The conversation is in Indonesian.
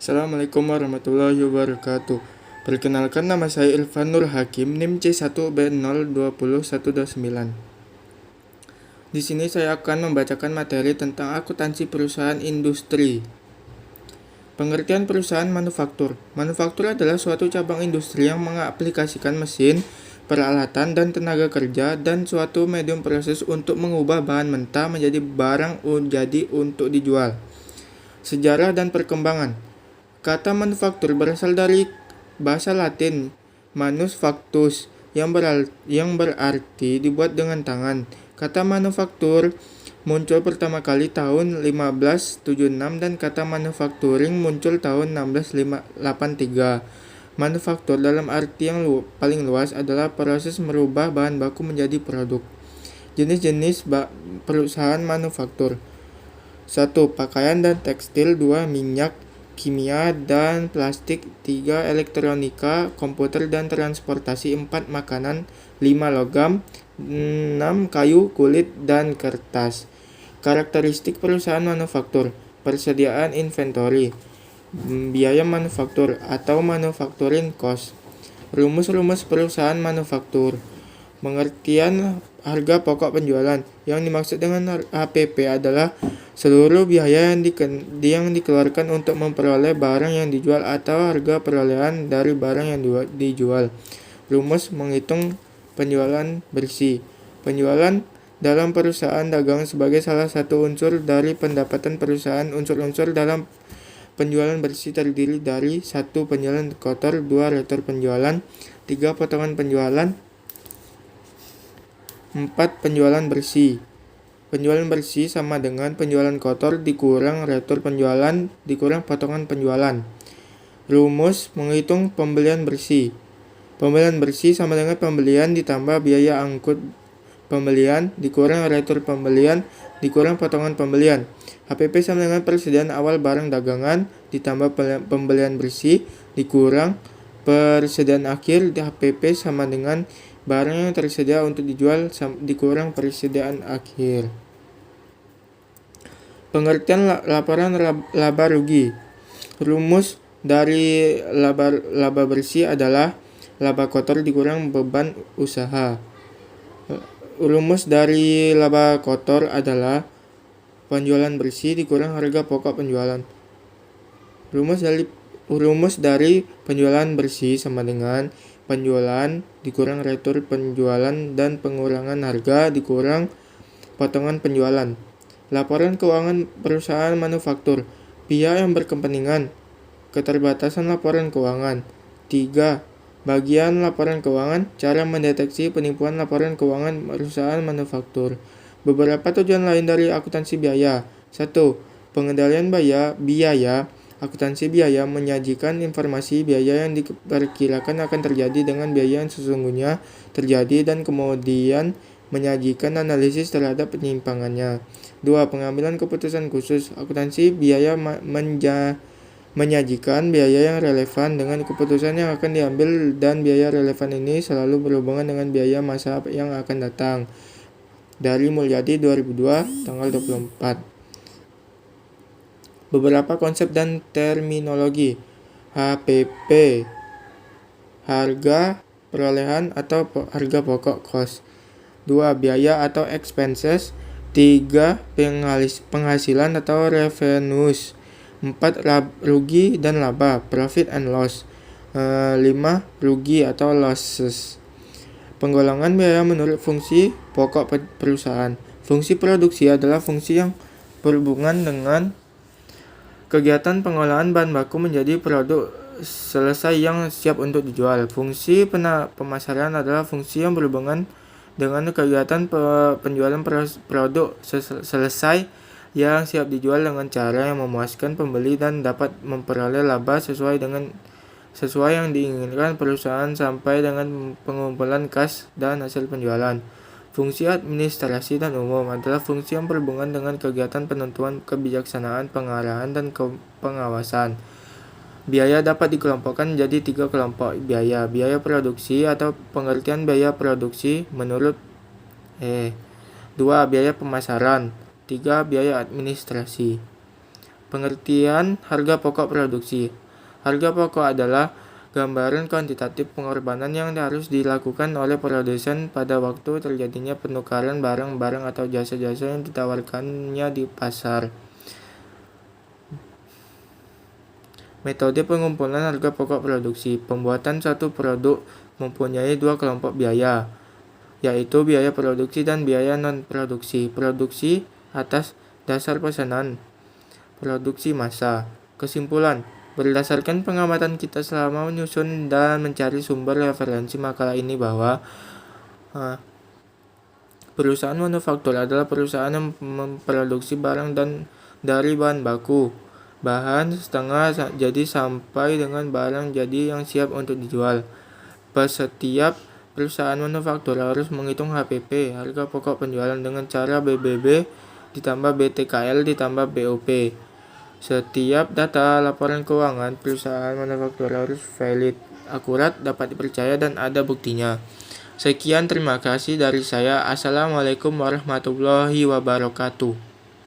Assalamualaikum warahmatullahi wabarakatuh. Perkenalkan, nama saya Irfan Nur Hakim, NIM C1B0201209. Di sini saya akan membacakan materi tentang akuntansi perusahaan industri. Pengertian perusahaan manufaktur. Manufaktur adalah suatu cabang industri yang mengaplikasikan mesin, peralatan, dan tenaga kerja dan suatu medium proses untuk mengubah bahan mentah menjadi barang jadi untuk dijual. Sejarah dan perkembangan. Kata manufaktur berasal dari bahasa Latin manus factus yang berarti dibuat dengan tangan. Kata manufaktur muncul pertama kali tahun 1576 dan kata manufacturing muncul tahun 1683. Manufaktur dalam arti yang paling luas adalah proses merubah bahan baku menjadi produk. Jenis-jenis perusahaan manufaktur. 1. Pakaian dan tekstil. 2. Minyak, kimia dan plastik. 3. Elektronika, komputer dan transportasi. 4. Makanan. 5. Logam. 6. Kayu, kulit, dan kertas. Karakteristik perusahaan manufaktur. Persediaan inventory, biaya manufaktur atau manufacturing cost. Rumus-rumus perusahaan manufaktur. Pengertian harga pokok penjualan. Yang dimaksud dengan HPP adalah seluruh biaya yang dikeluarkan untuk memperoleh barang yang dijual atau harga perolehan dari barang yang dijual. Rumus menghitung penjualan bersih. Penjualan dalam perusahaan dagang sebagai salah satu unsur dari pendapatan perusahaan. Unsur-unsur dalam penjualan bersih terdiri dari 1. Penjualan kotor, 2. retur penjualan, 3. potongan penjualan, 4. penjualan bersih. Penjualan bersih sama dengan penjualan kotor dikurang retur penjualan dikurang potongan penjualan. Rumus menghitung pembelian bersih. Pembelian bersih sama dengan pembelian ditambah biaya angkut pembelian dikurang retur pembelian dikurang potongan pembelian. HPP sama dengan persediaan awal barang dagangan ditambah pembelian bersih dikurang persediaan akhir. HPP sama dengan barang yang tersedia untuk dijual dikurang persediaan akhir. Pengertian laporan laba rugi. Rumus dari laba bersih adalah laba kotor dikurang beban usaha. Rumus dari laba kotor adalah penjualan bersih dikurang harga pokok penjualan. Rumus dari penjualan bersih sama dengan penjualan dikurang retur penjualan dan pengurangan harga dikurang potongan penjualan. Laporan keuangan perusahaan manufaktur. Pihak yang berkepentingan. Keterbatasan laporan keuangan. 3. Bagian laporan keuangan. Cara mendeteksi penipuan laporan keuangan perusahaan manufaktur. Beberapa tujuan lain dari akuntansi biaya. 1. Pengendalian biaya. Akuntansi biaya menyajikan informasi biaya yang diperkirakan akan terjadi dengan biaya yang sesungguhnya terjadi dan kemudian menyajikan analisis terhadap penyimpangannya. 2. Pengambilan keputusan khusus. Akuntansi biaya menyajikan biaya yang relevan dengan keputusan yang akan diambil dan biaya relevan ini selalu berhubungan dengan biaya masa yang akan datang. Dari Mulyadi 2002 tanggal 24. Beberapa konsep dan terminologi. HPP, harga perolehan atau harga pokok cost. 2. Biaya atau expenses. 3. Penghasilan atau revenues. 4. Rugi dan laba, profit and loss. 5. Rugi atau losses. Penggolongan biaya menurut fungsi pokok perusahaan. Fungsi produksi adalah fungsi yang berhubungan dengan kegiatan pengolahan bahan baku menjadi produk selesai yang siap untuk dijual. Fungsi pemasaran adalah fungsi yang berhubungan dengan kegiatan penjualan produk selesai yang siap dijual dengan cara yang memuaskan pembeli dan dapat memperoleh laba sesuai yang diinginkan perusahaan sampai dengan pengumpulan kas dan hasil penjualan. Fungsi administrasi dan umum adalah fungsi yang berhubungan dengan kegiatan penentuan kebijaksanaan, pengarahan, dan pengawasan. Biaya dapat dikelompokkan menjadi 3 kelompok biaya. Biaya produksi atau pengertian biaya produksi menurut 2. Biaya pemasaran. 3. Biaya administrasi. Pengertian harga pokok produksi. Harga pokok adalah gambaran kuantitatif pengorbanan yang harus dilakukan oleh produsen pada waktu terjadinya penukaran barang-barang atau jasa-jasa yang ditawarkannya di pasar. Metode pengumpulan harga pokok produksi. Pembuatan satu produk mempunyai dua kelompok biaya, yaitu biaya produksi dan biaya non-produksi. Produksi atas dasar pesanan, produksi massa. Kesimpulan, berdasarkan pengamatan kita selama menyusun dan mencari sumber referensi makalah ini bahwa perusahaan manufaktur adalah perusahaan yang memproduksi barang dan dari bahan baku, bahan setengah jadi sampai dengan barang jadi yang siap untuk dijual. Setiap perusahaan manufaktur harus menghitung HPP, harga pokok penjualan, dengan cara BBB ditambah BTKL ditambah BOP. Setiap data laporan keuangan perusahaan manufaktur harus valid, akurat, dapat dipercaya, dan ada buktinya. Sekian, terima kasih dari saya. Assalamualaikum warahmatullahi wabarakatuh.